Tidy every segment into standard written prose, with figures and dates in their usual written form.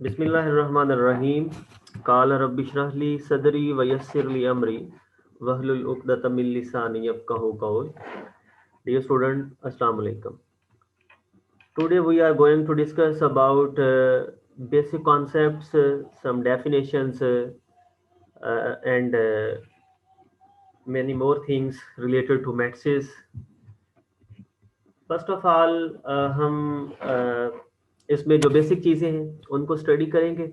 बिस्मिल्लाहिर्रहमानिर्रहीम। काल रब्बि इश्रह ली सदरी वयस्सिर ली अमरी वहलुल उक़दतम मिन लिसानी यफ़क़हू क़ौली। Dear student, Assalamu alaikum. Today we are going to discuss about basic concepts, some definitions, and many more things related to maths. First of all हम इसमें जो basic चीज़ें हैं उनको स्टडी करेंगे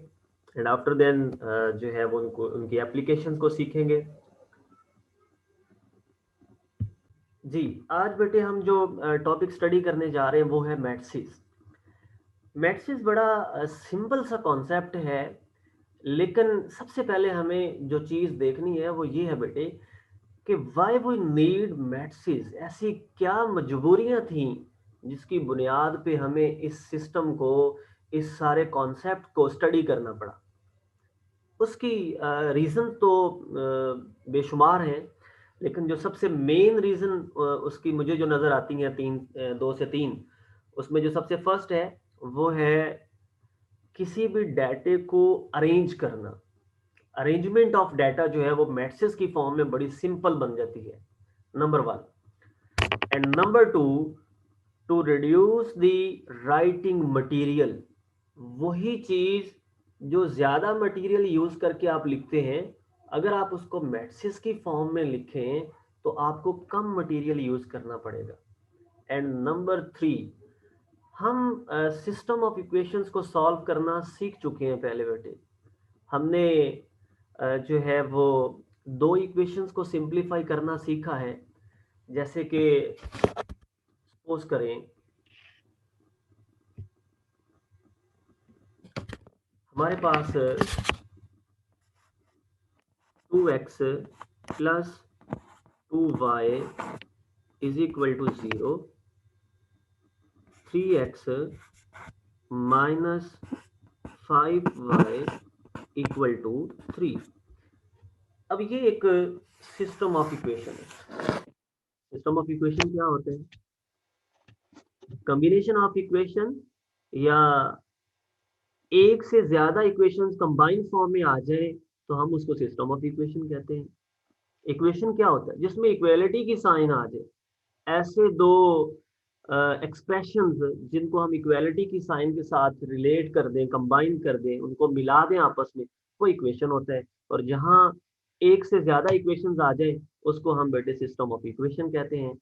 एंड आफ्टर देन जो है वो उनको उनकी एप्लीकेशंस को सीखेंगे। जी, आज बेटे हम जो टॉपिक स्टडी करने जा रहे हैं वो है मैथ्सिस। मैथ्सिस बड़ा सिंपल सा कॉन्सेप्ट है, लेकिन सबसे पहले हमें जो चीज़ देखनी है वो ये है बेटे कि वाई वी नीड मैथ्सिस। ऐसी क्या मजबूरियां थी जिसकी बुनियाद पे हमें इस सिस्टम को, इस सारे कॉन्सेप्ट को स्टडी करना पड़ा। उसकी रीज़न तो बेशुमार हैं, लेकिन जो सबसे मेन रीज़न उसकी मुझे जो नज़र आती हैं दो से तीन, उसमें जो सबसे फर्स्ट है वो है किसी भी डाटे को अरेंज करना। अरेंजमेंट ऑफ डाटा जो है वो मैट्रिक्स की फॉर्म में बड़ी सिंपल बन जाती है, number one. And number two, to reduce the writing material. वही चीज जो ज्यादा मटेरियल यूज करके आप लिखते हैं, अगर आप उसको मैट्रिक्स की फॉर्म में लिखें तो आपको कम मटेरियल यूज करना पड़ेगा। एंड नंबर थ्री, हम सिस्टम ऑफ इक्वेशंस को सॉल्व करना सीख चुके हैं पहले बेटे। हमने जो है वो दो इक्वेशंस को सिंप्लीफाई करना सीखा है। जैसे कि सपोज करें हमारे पास 2x plus 2y is equal to 0, 3x minus 5y equal to 3। अब ये एक सिस्टम ऑफ इक्वेशन है। सिस्टम ऑफ इक्वेशन क्या होते हैं? कॉम्बिनेशन ऑफ इक्वेशन या एक से ज्यादा इक्वेशंस कंबाइन फॉर्म में आ जाए तो हम उसको सिस्टम ऑफ इक्वेशन कहते हैं। इक्वेशन क्या होता है? जिसमें इक्वेलिटी की साइन आ जाए। ऐसे दो एक्सप्रेशंस जिनको हम इक्वेलिटी की साइन के साथ रिलेट कर दें, कंबाइन कर दें, उनको मिला दें आपस में, वो इक्वेशन होता है। और जहां एक से ज्यादा इक्वेशंस आ जाए उसको हम बेटे सिस्टम ऑफ इक्वेशन कहते हैं।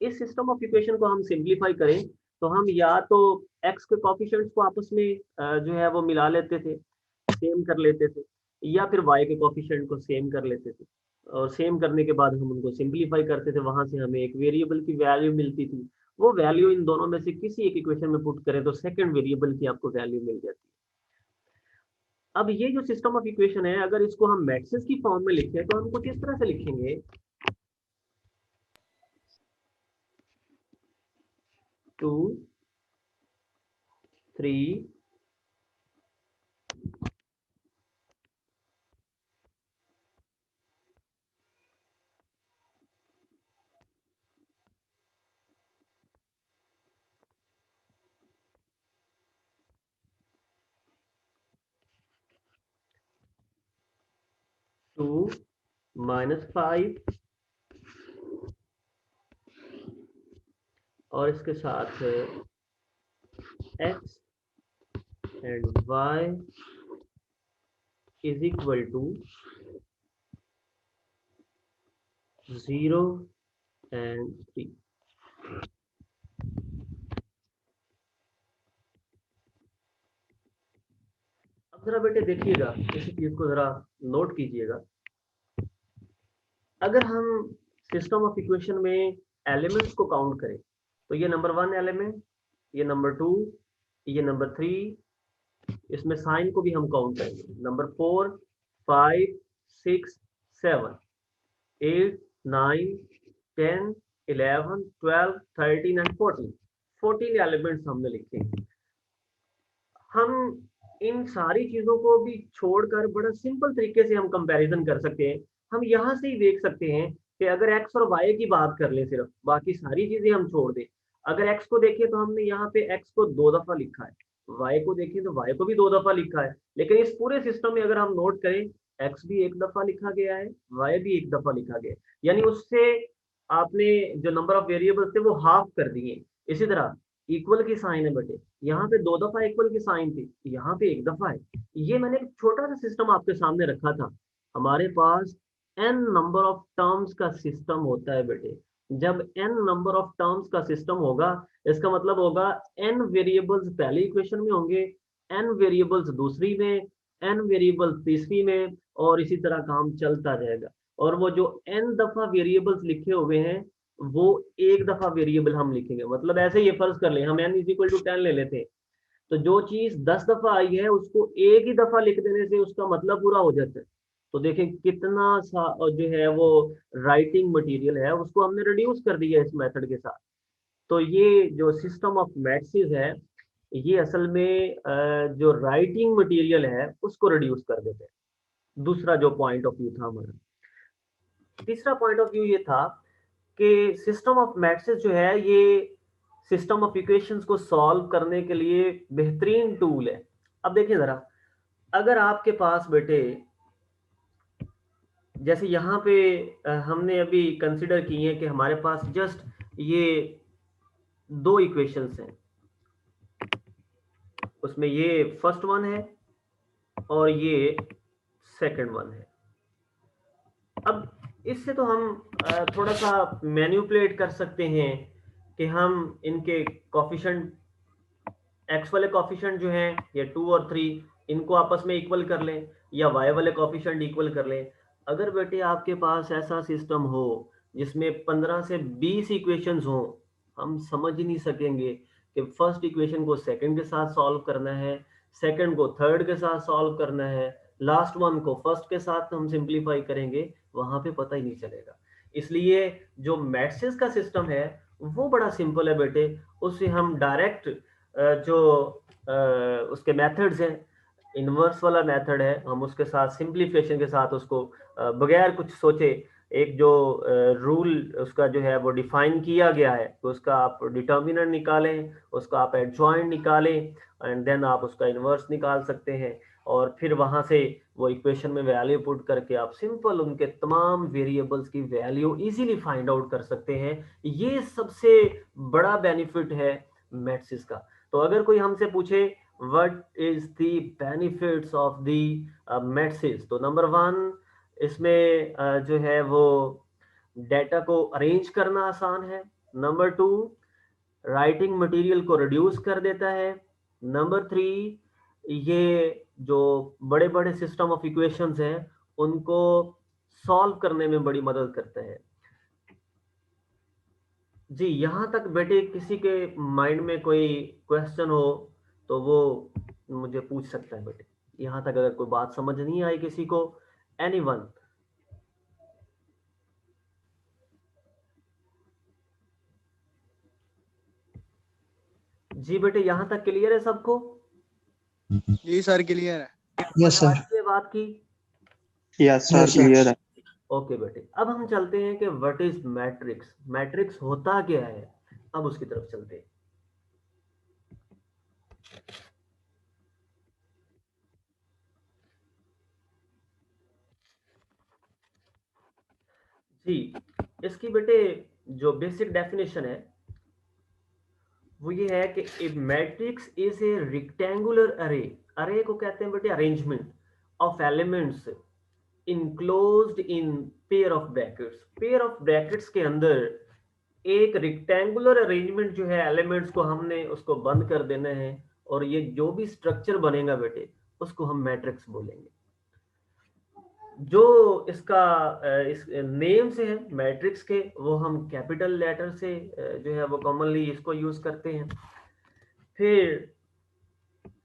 इस सिस्टम ऑफ इक्वेशन को हम सिंप्लीफाई करें तो हम या तो एक्स के कॉफिशिएंट्स को आपस में जो है वो मिला लेते थे, सेम कर लेते थे, या फिर वाई के कॉफिशिएंट को सेम कर लेते थे। और सेम करने के बाद हम उनको सिंप्लीफाई करते थे, वहां से हमें एक वेरिएबल की वैल्यू मिलती थी। वो वैल्यू इन दोनों में से किसी एक इक्वेशन में पुट करें तो सेकंड वेरिएबल की आपको वैल्यू मिल जाती है। अब ये जो सिस्टम ऑफ इक्वेशन है, अगर इसको हम मैट्रिक्स की फॉर्म में लिखें तो हम कुछ इस तरह से लिखेंगे, 2 3 2 माइनस 5 और इसके साथ x and y is equal to 0 and 3। अब जरा बेटे देखिएगा, इस चीज को जरा नोट कीजिएगा। अगर हम सिस्टम ऑफ इक्वेशन में एलिमेंट्स को काउंट करें तो ये नंबर 1 एलिमेंट, ये नंबर 2, ये नंबर 3, इसमें साइन को भी हम काउंट करेंगे, नंबर 4 5 6 7 8 9 10 11 12 13 एंड 14 एलिमेंट्स हमने लिखे। हम इन सारी चीजों को भी छोड़कर बड़ा सिंपल तरीके से हम कंपैरिजन कर सकते हैं। हम यहाँ से ही देख सकते हैं कि अगर एक्स और वाई की बात कर ले, सिर्फ बाकी सारी चीजें हम छोड़ दें, अगर एक्स को देखें तो हमने यहाँ पे एक्स को 2 दफा लिखा है, y को देखें तो y को भी 2 दफा लिखा है, लेकिन इस पूरे सिस्टम में अगर हम नोट करें x भी 1 दफा लिखा गया है, y भी 1 दफा लिखा गया है, यानी उससे आपने जो नंबर ऑफ वेरिएबल्स थे वो हाफ कर दिए। इसी तरह इक्वल की साइन है बेटे, यहाँ पे 2 दफा इक्वल की साइन थी, यहाँ पे 1 दफा है। ये मैंने एक छोटा सा सिस्टम आपके सामने रखा था। हमारे पास n नंबर ऑफ टर्म्स का सिस्टम होता है बेटे। जब n नंबर ऑफ टर्म्स का सिस्टम होगा, इसका मतलब होगा n वेरिएबल्स पहली इक्वेशन में होंगे, n वेरिएबल्स दूसरी में, n वेरिएबल्स तीसरी में, और इसी तरह काम चलता रहेगा। और वो जो n दफा वेरिएबल्स लिखे हुए हैं वो 1 दफा वेरिएबल हम लिखेंगे। मतलब ऐसे ये फर्ज कर लें हम n इज इक्वल टू 10 ले लेते हैं, तो जो चीज 10 दफा आई है उसको एक ही दफा लिख देने से उसका मतलब पूरा हो जाता है। तो देखें कितना सा जो है वो राइटिंग मटेरियल है उसको हमने रिड्यूस कर दिया इस मेथड के साथ। तो ये जो सिस्टम ऑफ मैट्रिसेस है ये असल में जो राइटिंग मटेरियल है उसको रिड्यूस कर देते हैं। दूसरा जो पॉइंट ऑफ व्यू था हमारा, तीसरा पॉइंट ऑफ व्यू ये था कि सिस्टम ऑफ मैट्रिसेस जो है ये सिस्टम ऑफ इक्वेशंस को सॉल्व करने के लिए बेहतरीन टूल है। अब देखिए जरा, अगर आपके पास बेटे जैसे यहाँ पे हमने अभी कंसिडर किए हैं कि हमारे पास जस्ट ये 2 इक्वेशंस हैं, उसमें ये फर्स्ट वन है और ये सेकंड वन है। अब इससे तो हम थोड़ा सा मैनिपुलेट कर सकते हैं कि हम इनके कॉफिशेंट एक्स वाले कॉफिशेंट जो हैं ये 2 और 3 इनको आपस में इक्वल कर लें, या वाई वाले कॉफिशेंट इक्वल कर लें। अगर बेटे आपके पास ऐसा सिस्टम हो जिसमें 15 से 20 इक्वेशंस हो, हम समझ ही नहीं सकेंगे कि फर्स्ट इक्वेशन को सेकंड के साथ सॉल्व करना है, सेकंड को थर्ड के साथ सॉल्व करना है, लास्ट वन को फर्स्ट के साथ हम सिंप्लीफाई करेंगे, वहां पे पता ही नहीं चलेगा। इसलिए जो मैट्रिसेस का सिस्टम है वो बड़ा सिंपल है बेटे। उससे हम डायरेक्ट जो उसके मेथड्स हैं, इनवर्स वाला मेथड है, हम उसके साथ सिंप्लीफिकेशन के साथ उसको बगैर कुछ सोचे एक जो रूल उसका जो है वो डिफाइन किया गया है, तो उसका आप डिटर्मिनेंट निकालें, उसका आप एडजॉइंट निकालें, एंड देन आप उसका इनवर्स निकाल सकते हैं, और फिर वहां से वो इक्वेशन में वैल्यू पुट करके आप सिंपल उनके तमाम वेरिएबल्स की वैल्यू इजीली फाइंड आउट कर सकते हैं। ये सबसे बड़ा बेनिफिट है मैथ्स का। तो अगर कोई हमसे पूछे what is the benefits of the maths, तो नंबर 1 इसमें जो है वो डेटा को अरेंज करना आसान है। नंबर 2 राइटिंग मटेरियल को रिड्यूस कर देता है। नंबर 3 ये जो बड़े बड़े सिस्टम ऑफ इक्वेशंस हैं उनको सॉल्व करने में बड़ी मदद करता है। जी, यहाँ तक बेटे किसी के माइंड में कोई क्वेश्चन हो तो वो मुझे पूछ सकता है बेटे। यहाँ तक अगर कोई बात समझ नहीं आई किसी को, एनीवन। जी बेटे, यहाँ तक क्लियर है सबको? जी सर क्लियर है। Yes sir. ये बात की यस सर क्लियर है। ओके बेटे, अब हम चलते हैं कि व्हाट इज मैट्रिक्स, मैट्रिक्स होता क्या है, अब उसकी तरफ चलते हैं। जी, इसकी बेटे जो बेसिक डेफिनेशन है वो ये है कि ए मैट्रिक्स इज ए रेक्टेंगुलर अरे। अरे को कहते हैं बेटे arrangement of elements enclosed in pair of brackets. Pair of brackets के अंदर एक रेक्टेंगुलर अरेंजमेंट जो है एलिमेंट्स को हमने उसको बंद कर देना है, और ये जो भी स्ट्रक्चर बनेगा बेटे उसको हम मैट्रिक्स बोलेंगे। जो इसका इस नेम से है मैट्रिक्स के, वो हम कैपिटल लेटर से जो है वो कॉमनली इसको यूज करते हैं। फिर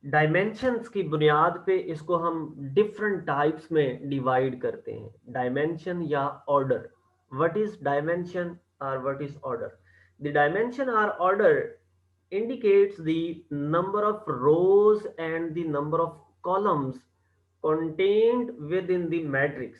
डायमेंशंस की बुनियाद पे इसको हम डिफरेंट टाइप्स में डिवाइड करते हैं, डायमेंशन या ऑर्डर। व्हाट इज डायमेंशन और what is order? The dimension और order indicates the number of rows and the number of columns contained within the matrix.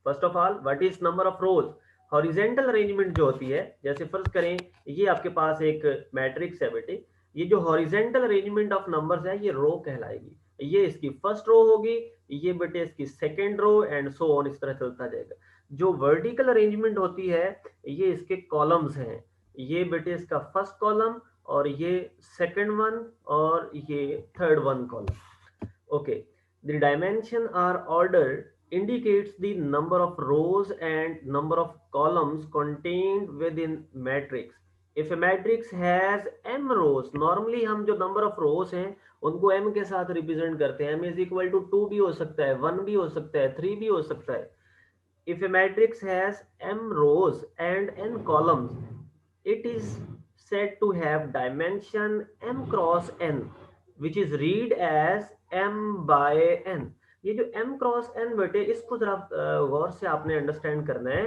First of all, what is number of rows? Horizontal arrangement जो होती है, जैसे फर्ज करें ये आपके पास एक मैट्रिक्स है बेटे, ये जो हॉरिजेंटल अरेंजमेंट ऑफ नंबर्स है ये रो कहलाएगी। ये इसकी फर्स्ट रो होगी, ये बेटे इसकी second row and so on, इस तरह चलता जाएगा। जो वर्टिकल अरेंजमेंट होती है ये इसके कॉलम्स हैं, ये बेटे इसका फर्स्ट कॉलम और ये सेकंड वन और ये third one column. Okay, the dimension are order indicates the number of rows and number of columns contained within matrix. If a matrix has m rows, normally हम जो number of rows हैं उनको m के साथ represent करते हैं। m is equal to 2 भी हो सकता है, 1 भी हो सकता है, 3 भी हो सकता है। If a matrix has m rows and n columns, it is said to have dimension m cross n, which is read as m by n. ये जो m क्रॉस n बेटे, इसको जरा गौर से आपने अंडरस्टैंड करना है।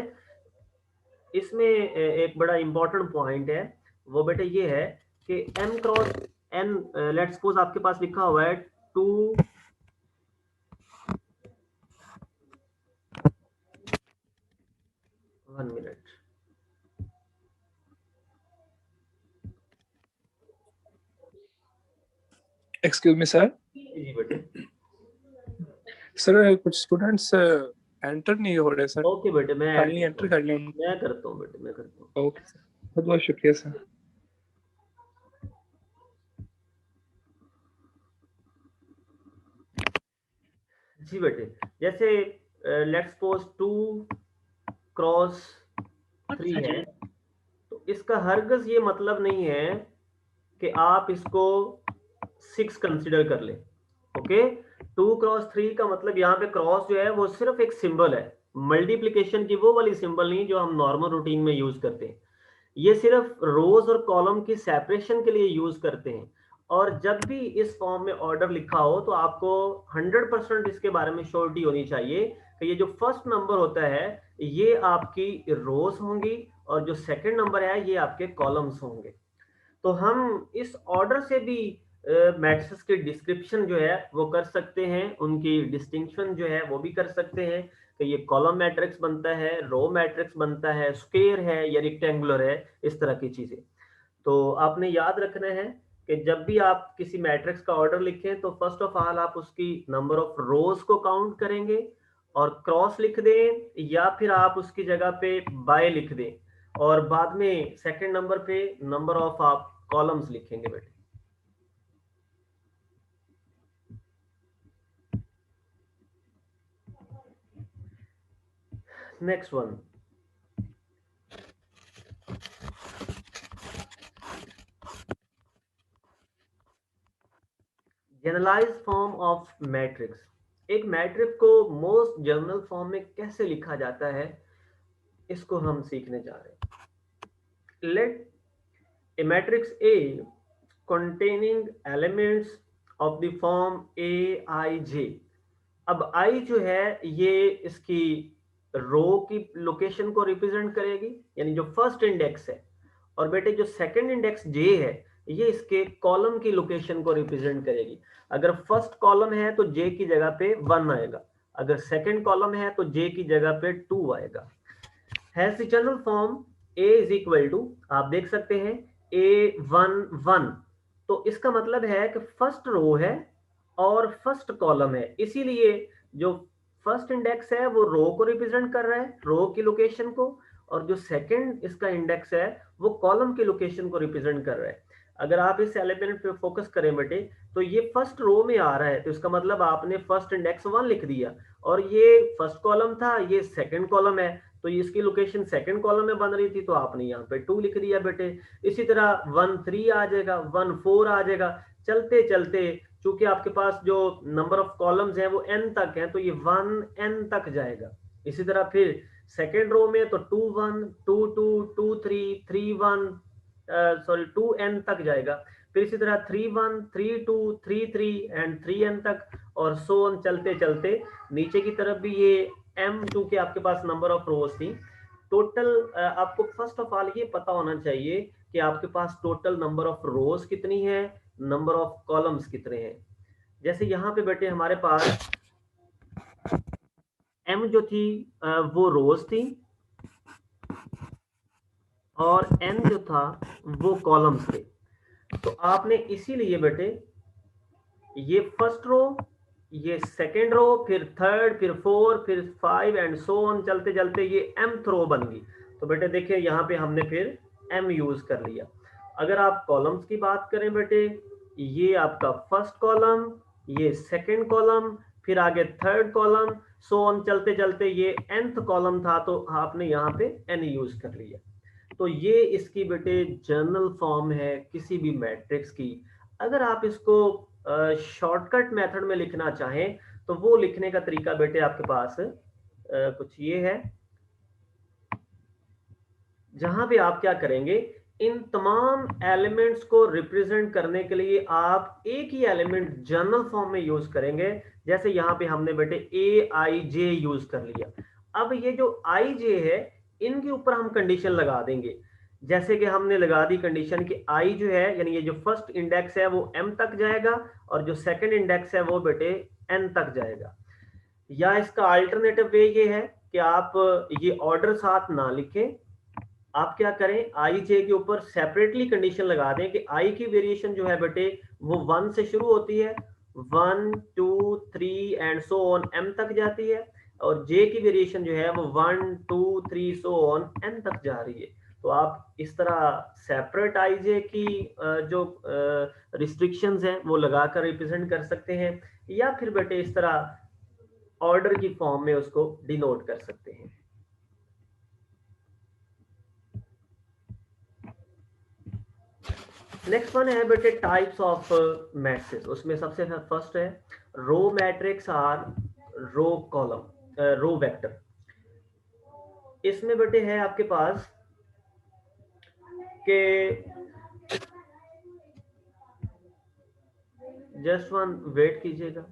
इसमें एक बड़ा इंपॉर्टेंट पॉइंट है, वो बेटे ये है कि m cross n, let's suppose आपके पास लिखा हुआ है 2 1 मिनट। Excuse me sir. जी बेटे। सर कुछ स्टूडेंट्स एंटर नहीं हो रहे सर। ओके बेटे, मैं काइंडली एंटर कर लें। मैं करता हूँ बेटे, मैं करता हूँ। ओके सर, बहुत बहुत शुक्रिया सर। जी बेटे, जैसे लेट्स सपोज 2 क्रॉस 3 है, तो इसका हरगिज़ ये मतलब नहीं है कि आप इसको 6 कंसिडर कर ले। ओके, 2 क्रॉस 3 का मतलब यहाँ पे क्रॉस जो है वो सिर्फ एक सिंबल है, मल्टीप्लिकेशन की वो वाली सिंबल नहीं जो हम नॉर्मल रूटीन में यूज करते हैं। ये सिर्फ रोज और कॉलम की सेपरेशन के लिए यूज करते हैं। और जब भी इस फॉर्म में ऑर्डर लिखा हो तो आपको 100% इसके बारे में श्योरिटी होनी चाहिए कि ये जो फर्स्ट नंबर होता है ये आपकी रोज होंगी और जो सेकंड नंबर है ये आपके कॉलम्स होंगे। तो हम इस ऑर्डर से भी मैट्रिक्स की डिस्क्रिप्शन जो है वो कर सकते हैं, उनकी डिस्टिंक्शन जो है वो भी कर सकते हैं कि ये कॉलम मैट्रिक्स बनता है, रो मैट्रिक्स बनता है, स्क्वायर है या रेक्टेंगुलर है, इस तरह की चीजें। तो आपने याद रखना है कि जब भी आप किसी मैट्रिक्स का ऑर्डर लिखें तो फर्स्ट ऑफ ऑल आप उसकी नंबर ऑफ रोज को काउंट करेंगे और क्रॉस लिख दें, या फिर आप उसकी जगह पे बाय लिख दें और बाद में सेकंड नंबर पे नंबर ऑफ आप कॉलम्स लिखेंगे बेटे। Next one, generalize form of matrix. एक मैट्रिक्स को मोस्ट जनरल फॉर्म में कैसे लिखा जाता है इसको हम सीखने जा रहे हैं। Let a matrix A containing elements of the form a i j। अब i जो है ये इसकी रो की लोकेशन को रिप्रेजेंट करेगी, यानी जो फर्स्ट इंडेक्स है, और बेटे जो सेकंड इंडेक्स j है ये इसके कॉलम की लोकेशन को रिप्रेजेंट करेगी। अगर फर्स्ट कॉलम है तो j की जगह पे 1 आएगा, अगर सेकंड कॉलम है तो j की जगह पे 2 आएगा। Has the general form a is equal to, आप देख सकते हैं a11, तो इसका मतलब है कि फर्स्ट रो है और फर्स्ट कॉलम है, इसीलिए जो फर्स्ट इंडेक्स है वो रो को रिप्रेजेंट कर रहा है, रो की लोकेशन को, और जो सेकंड इसका इंडेक्स है वो कॉलम की लोकेशन को रिप्रेजेंट कर रहा है। अगर आप इस एलिमेंट पे फोकस करें बेटे तो ये फर्स्ट रो में आ रहा है, तो इसका मतलब आपने फर्स्ट इंडेक्स 1 लिख दिया, और ये फर्स्ट कॉलम था, ये सेकंड कॉलम है, तो इसकी लोकेशन सेकंड कॉलम में बन रही थी, तो आपने यहाँ पे 2 लिख दिया बेटे। इसी तरह 1 3 आ जाएगा, 1 4 आ जाएगा, चलते चलते चूंकि आपके पास जो नंबर ऑफ कॉलम्स हैं वो n तक है तो ये 1n तक जाएगा। इसी तरह फिर सेकेंड रो में तो 2 1 2 2 2 3 3 1 सॉरी 2n तक जाएगा, फिर इसी तरह 3 1 3 2 3 3 एंड 3n तक, और सो ऑन चलते चलते नीचे की तरफ भी ये m, चूंकि आपके पास नंबर ऑफ रोज थी टोटल। आपको फर्स्ट ऑफ ऑल ये पता होना चाहिए कि आपके पास टोटल नंबर ऑफ रोज कितनी है, नंबर ऑफ कॉलम्स कितने हैं। जैसे यहाँ पे बेटे हमारे पास m जो थी वो रोज थी और n जो था वो कॉलम्स थे। तो आपने इसीलिए बेटे ये फर्स्ट रो, ये सेकेंड रो, फिर थर्ड, फिर फोर, फिर 5 एंड सो ऑन, चलते चलते ये mth रो बन गई। तो बेटे देखिए यहाँ पे हमने फिर m यूज कर लिया। अगर आप कॉलम्स की बात करें बेटे, ये आपका फर्स्ट कॉलम, ये सेकेंड कॉलम, फिर आगे थर्ड कॉलम, सो ऑन चलते चलते ये nth कॉलम था, तो आपने यहाँ पे n यूज कर लिया। तो ये इसकी बेटे जर्नल फॉर्म है किसी भी मैट्रिक्स की। अगर आप इसको शॉर्टकट मेथड में लिखना चाहें तो वो लिखने का तरीका बेटे आपके पास कुछ ये है, जहां पे आप क्या करेंगे, इन तमाम एलिमेंट्स को रिप्रेजेंट करने के लिए आप एक ही एलिमेंट जर्नल फॉर्म में यूज करेंगे। जैसे यहाँ पे हमने बेटे ए आई जे यूज कर लिया। अब ये जो आई जे है इनके ऊपर हम कंडीशन लगा देंगे। जैसे कि हमने लगा दी कंडीशन कि आई जो है यानी ये जो फर्स्ट इंडेक्स है वो m तक जाएगा और जो सेकंड इंडेक्स है वो बेटे n तक जाएगा। या इसका अल्टरनेटिव वे ये है कि आप ये ऑर्डर साथ ना लिखें, आप क्या करें, आई जे के ऊपर सेपरेटली कंडीशन लगा दें कि आई की वेरिएशन जो है बेटे वो 1 से शुरू होती है, 1 2 3 एंड सो ऑन m तक जाती है, और जे की वेरिएशन जो है वो 1 2 3 सो ऑन n तक जा रही है। तो आप इस तरह सेपरेट आई जे की जो रिस्ट्रिक्शंस हैं वो लगाकर रिप्रेजेंट कर सकते हैं, या फिर बेटे इस तरह ऑर्डर की फॉर्म में उसको डिनोट कर सकते हैं। नेक्स्ट वन है बेटे टाइप्स ऑफ मैट्रिक्स। उसमें सबसे फर्स्ट है रो मैट्रिक्स और रो कॉलम, रो वेक्टर। इसमें बेटे है आपके पास के जस्ट वन वेट कीजिएगा।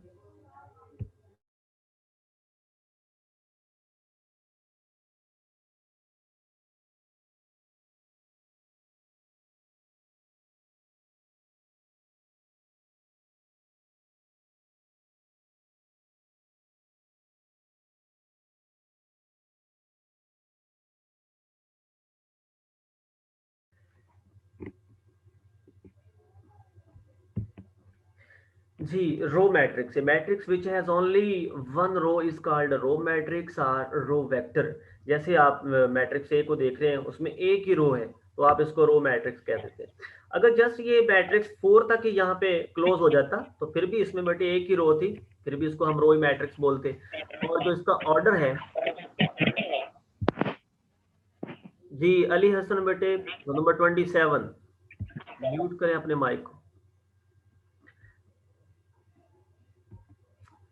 जी, row matrix, a matrix which has only one row is called row matrix or row vector। जैसे आप मैट्रिक्स ए को देख रहे हैं उसमें एक ही रो है तो आप इसको रो मैट्रिक्स कह देते हैं। अगर जस्ट ये मैट्रिक्स 4 तक ही यहाँ पे क्लोज हो जाता तो फिर भी इसमें बेटे एक ही रो थी, फिर भी इसको हम रो मैट्रिक्स बोलते। और जो इसका ऑर्डर है जी, अली हसन बेटे नंबर 27, म्यूट करें अपने माइक को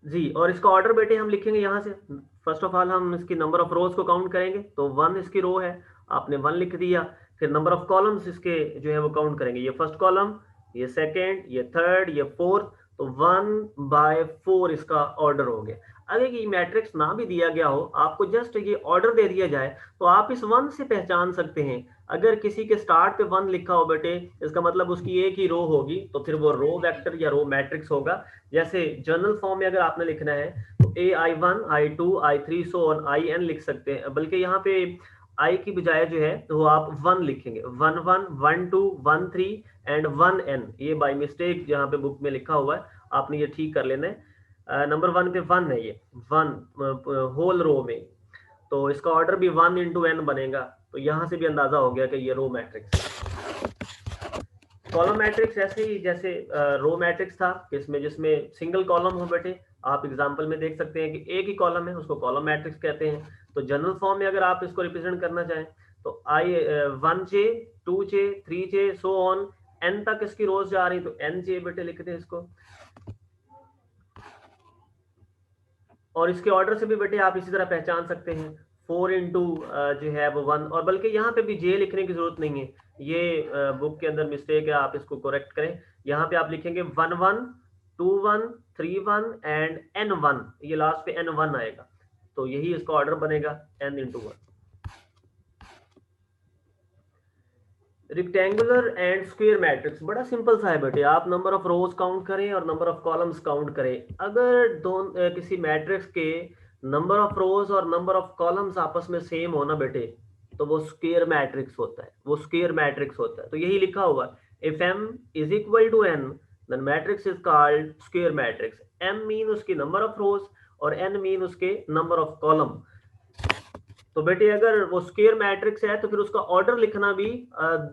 जी। और इसका ऑर्डर बेटे हम लिखेंगे यहाँ से। फर्स्ट ऑफ ऑल हम इसकी नंबर ऑफ रोज को काउंट करेंगे, तो 1 इसकी रो है, आपने 1 लिख दिया। फिर नंबर ऑफ कॉलम्स इसके जो है वो काउंट करेंगे, ये फर्स्ट कॉलम, ये सेकंड, ये थर्ड, ये फोर्थ, तो 1/4 इसका ऑर्डर हो गया। अगर ये मैट्रिक्स ना भी दिया गया हो, आपको जस्ट ये ऑर्डर दे दिया जाए तो आप इस 1 से पहचान सकते हैं। अगर किसी के स्टार्ट पे 1 लिखा हो बेटे, इसका मतलब उसकी एक ही रो होगी, तो फिर वो रो वेक्टर या रो मैट्रिक्स होगा। जैसे जर्नल फॉर्म में अगर आपने लिखना है तो AI1 I2 I3 so on IN लिख सकते हैं, बल्कि यहाँ पे I की बजाय जो है तो आप 1 लिखेंगे, 1 1 1 2 1 3 एंड 1N। ये बाय मिस्टेक यहाँ पे बुक में लिखा हुआ है, आपने ये ठीक कर लेना है। नंबर 1 पे 1 है, ये 1 होल रो में, तो इसका ऑर्डर भी 1 × n बनेगा। तो यहाँ से भी अंदाजा हो गया कि ये रो मैट्रिक्स। कॉलम मैट्रिक्स ऐसे ही जैसे रो मैट्रिक्स था, इसमें जिसमें सिंगल कॉलम हो बेटे, आप एग्जांपल में देख सकते हैं कि एक ही कॉलम है, उसको कॉलम मैट्रिक्स कहते हैं। तो जनरल फॉर्म में अगर आप इसको रिप्रेजेंट करना चाहें तो I1j 2j 3j so on n तक इसकी रोज जा रही, तो nj बेटे लिखते हैं इसको। और इसके ऑर्डर से भी बेटे आप इसी तरह पहचान सकते हैं, 4 × जो है वो 1, और बल्कि यहाँ पे भी j लिखने की जरूरत नहीं है, ये बुक के अंदर मिस्टेक है, आप इसको करेक्ट करें। यहाँ पे आप लिखेंगे 1 1 2 1 3 1 एंड n1, ये लास्ट पे n1 आएगा, तो यही इसका ऑर्डर बनेगा n × 1। Rectangular and square matrix बड़ा सिंपल सा है बेटे, आप नंबर ऑफ रोज काउंट करें और नंबर ऑफ कॉलम्स काउंट करें। अगर दोनों किसी मैट्रिक्स के नंबर ऑफ रोज और नंबर ऑफ कॉलम्स आपस में सेम होना बेटे, तो वो स्क्वायर मैट्रिक्स होता है, वो स्क्वायर मैट्रिक्स होता है। तो यही लिखा हुआ if m is equal to n then matrix is called square matrix. m mean उसकी नंबर ऑफ रोज और n मीन उसके नंबर ऑफ कॉलम। तो बेटे अगर वो स्क्वायर मैट्रिक्स है तो फिर उसका ऑर्डर लिखना भी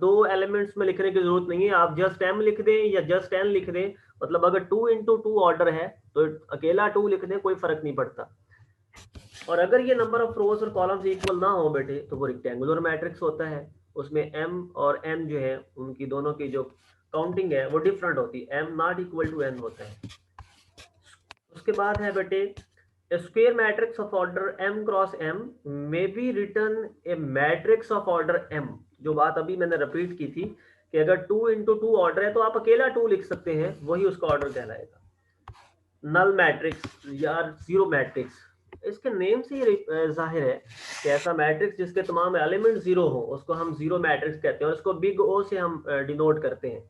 दो एलिमेंट्स में लिखने की जरूरत नहीं है, आप जस्ट m लिख दें या जस्ट n लिख दें, मतलब अगर 2 into 2 ऑर्डर है तो अकेला 2 लिख दें, कोई फर्क नहीं पड़ता। और अगर ये नंबर ऑफ रोज और कॉलम्स इक्वल ना हो बेटे तो वो रेक्टेंगुलर मैट्रिक्स होता है, उसमें m और n जो है उनकी दोनों की जो काउंटिंग है वो डिफरेंट होती है, m not equal to n होता है। उसके बाद है बेटे a square matrix of order m cross m may be written a matrix of order m। जो बात अभी मैंने रिपीट की थी कि अगर 2 into 2 ऑर्डर है तो आप अकेला 2 लिख सकते हैं, वही उसका ऑर्डर कहलाएगा। नल मैट्रिक्स या जीरो मैट्रिक्स, इसके नेम से ही जाहिर है कि ऐसा मैट्रिक्स जिसके तमाम एलिमेंट जीरो हो उसको हम जीरो मैट्रिक्स कहते हैं, और इसको बिग ओ से हम डिनोट करते हैं।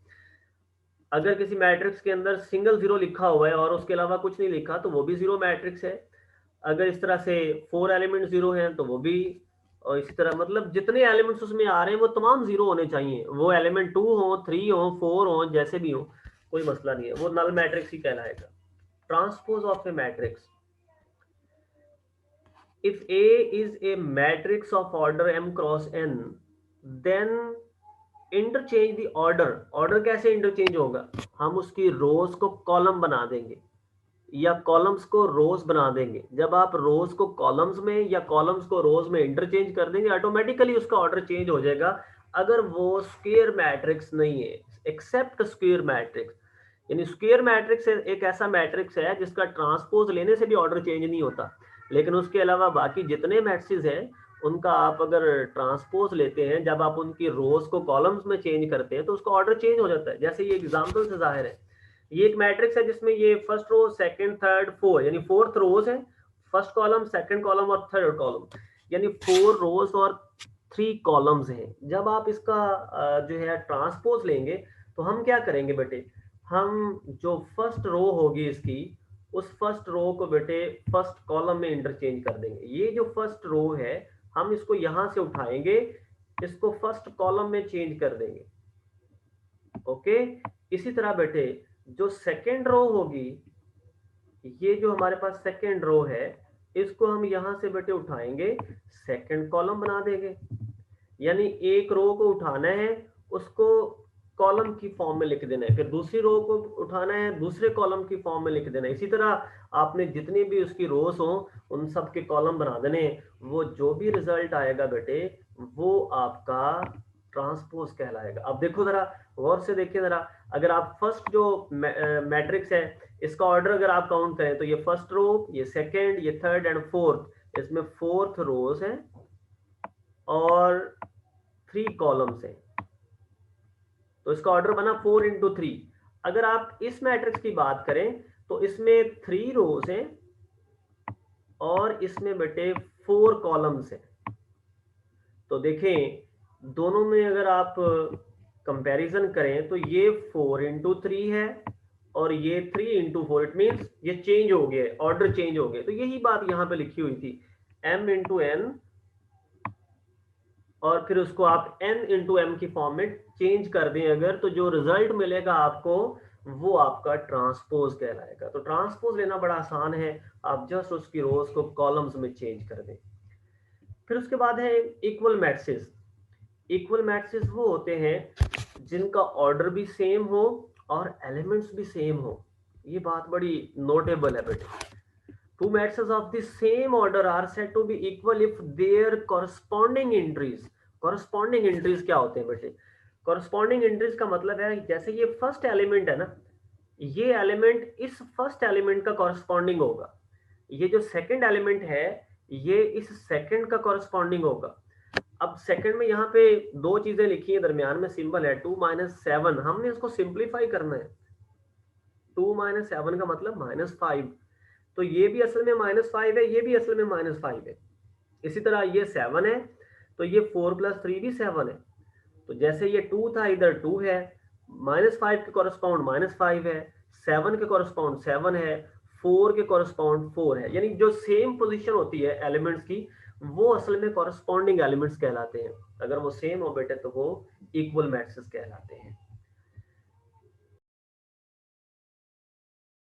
अगर किसी मैट्रिक्स के अंदर सिंगल जीरो लिखा हुआ है और उसके अलावा कुछ नहीं लिखा तो वो भी जीरो मैट्रिक्स है। अगर इस तरह से 4 एलिमेंट जीरो हैं तो वो भी, और इसी तरह मतलब जितने एलिमेंट्स उसमें आ रहे हैं वो तमाम जीरो होने चाहिए, वो एलिमेंट 2 हो 3 हो 4 हो जैसे भी हो कोई मसला नहीं है, वो नल मैट्रिक्स ही कहलाएगा। Transpose of A matrix, if A is a matrix of order m cross n then interchange the order. Order कैसे इंटरचेंज होगा, हम उसकी रोज को कॉलम बना देंगे या कॉलम्स को रोज बना देंगे। जब आप रोज को कॉलम्स में या कॉलम्स को रोज में इंटरचेंज कर देंगे ऑटोमेटिकली उसका ऑर्डर चेंज हो जाएगा, अगर वो स्क्वायर मैट्रिक्स नहीं है, एक्सेप्ट स्क्वायर मैट्रिक्स। यानी स्क्वायर मैट्रिक्स एक ऐसा मैट्रिक्स है जिसका ट्रांसपोज लेने से भी ऑर्डर चेंज नहीं होता, लेकिन उसके अलावा बाकी जितने मैट्रिक्स हैं उनका आप अगर ट्रांसपोज लेते हैं, जब आप उनकी रोज को कॉलम्स में चेंज करते हैं तो उसका ऑर्डर चेंज हो जाता है। जैसे ये एग्जांपल से जाहिर है, ये एक मैट्रिक्स है जिसमें ये first row second third four यानी फोर्थ रोज है, फर्स्ट कॉलम सेकंड कॉलम और थर्ड कॉलम, यानी 4 रोज और 3 कॉलम्स हैं। जब आप इसका जो है ट्रांसपोज लेंगे तो हम क्या करेंगे बेटे, हम जो फर्स्ट रो होगी इसकी उस फर्स्ट रो को बेटे फर्स्ट कॉलम में इंटरचेंज कर देंगे। ये जो फर्स्ट रो है हम इसको यहां से उठाएंगे, इसको फर्स्ट कॉलम में चेंज कर देंगे। ओके, इसी तरह बेटे जो सेकेंड रो होगी, ये जो हमारे पास सेकेंड रो है इसको हम यहां से बेटे उठाएंगे, सेकेंड कॉलम बना देंगे। यानी एक रो को उठाना है उसको कॉलम की फॉर्म में लिख देना है, फिर दूसरी रो को उठाना है दूसरे कॉलम की फॉर्म में लिख देना है। इसी तरह आपने जितनी भी उसकी रोज हो उन सब के कॉलम बना देने, वो जो भी रिजल्ट आएगा बेटे वो आपका ट्रांसपोज कहलाएगा। अब देखो जरा गौर से देखिए जरा, अगर आप फर्स्ट जो मैट्रिक्स है इसका ऑर्डर अगर आप काउंट करें तो ये फर्स्ट रो, ये सेकंड, ये थर्ड एंड फोर्थ, इसमें फोर्थ रोज है और 3 कॉलम्स हैं, तो इसका ऑर्डर बना 4 into 3। अगर आप इस मैट्रिक्स की बात करें तो इसमें 3 रोज हैं और इसमें बेटे 4 कॉलम्स हैं। तो देखें दोनों में अगर आप कंपैरिजन करें तो ये 4 into 3 है और ये 3 into 4, इट मींस ये चेंज हो गया, ऑर्डर चेंज हो गया। तो यही बात यहाँ पे लिखी हुई थी, m into n, और फिर उसको आप n into m की फॉर्म में चेंज कर दें अगर, तो जो रिजल्ट मिलेगा आपको वो आपका ट्रांसपोज कहलाएगा। तो ट्रांसपोज लेना बड़ा आसान है, आप जस्ट उसकी रोज को कॉलम्स में चेंज कर दें। फिर उसके बाद है इक्वल मैट्रिसेस। इक्वल मैट्रिसेस वो होते हैं जिनका ऑर्डर भी सेम हो और एलिमेंट्स भी सेम हो। ये बात बड़ी नोटेबल है बेटे। Two matrices of the same order are said to be equal if their corresponding entries, corresponding entries क्या होते हैं बेटे, corresponding entries का मतलब है जैसे ये फर्स्ट एलिमेंट है ना, ये एलिमेंट इस फर्स्ट एलिमेंट का कॉरस्पॉन्डिंग होगा, ये जो सेकंड एलिमेंट है ये इस सेकंड का कॉरस्पॉन्डिंग होगा। अब सेकंड में यहाँ पे 2 चीजें लिखी है, दरमियान में सिंबल है 2 - 7, हमने इसको सिंप्लीफाई करना है। 2 - 7 का मतलब -5, तो ये भी असल में -5 है, ये भी असल में -5 है। इसी तरह ये 7 है तो ये 4 + 3 भी 7 है। तो जैसे ये 2 था इधर 2 है, -5 के कॉरस्पॉन्ड -5 है, 7 के कॉरस्पॉन्ड 7 है, 4 के कॉरस्पॉन्ड 4 है। यानी जो सेम पोजीशन होती है एलिमेंट्स की वो असल में कॉरस्पॉन्डिंग एलिमेंट्स कहलाते हैं। अगर वो सेम हो बेटे तो वो इक्वल मैट्रिसेस कहलाते हैं।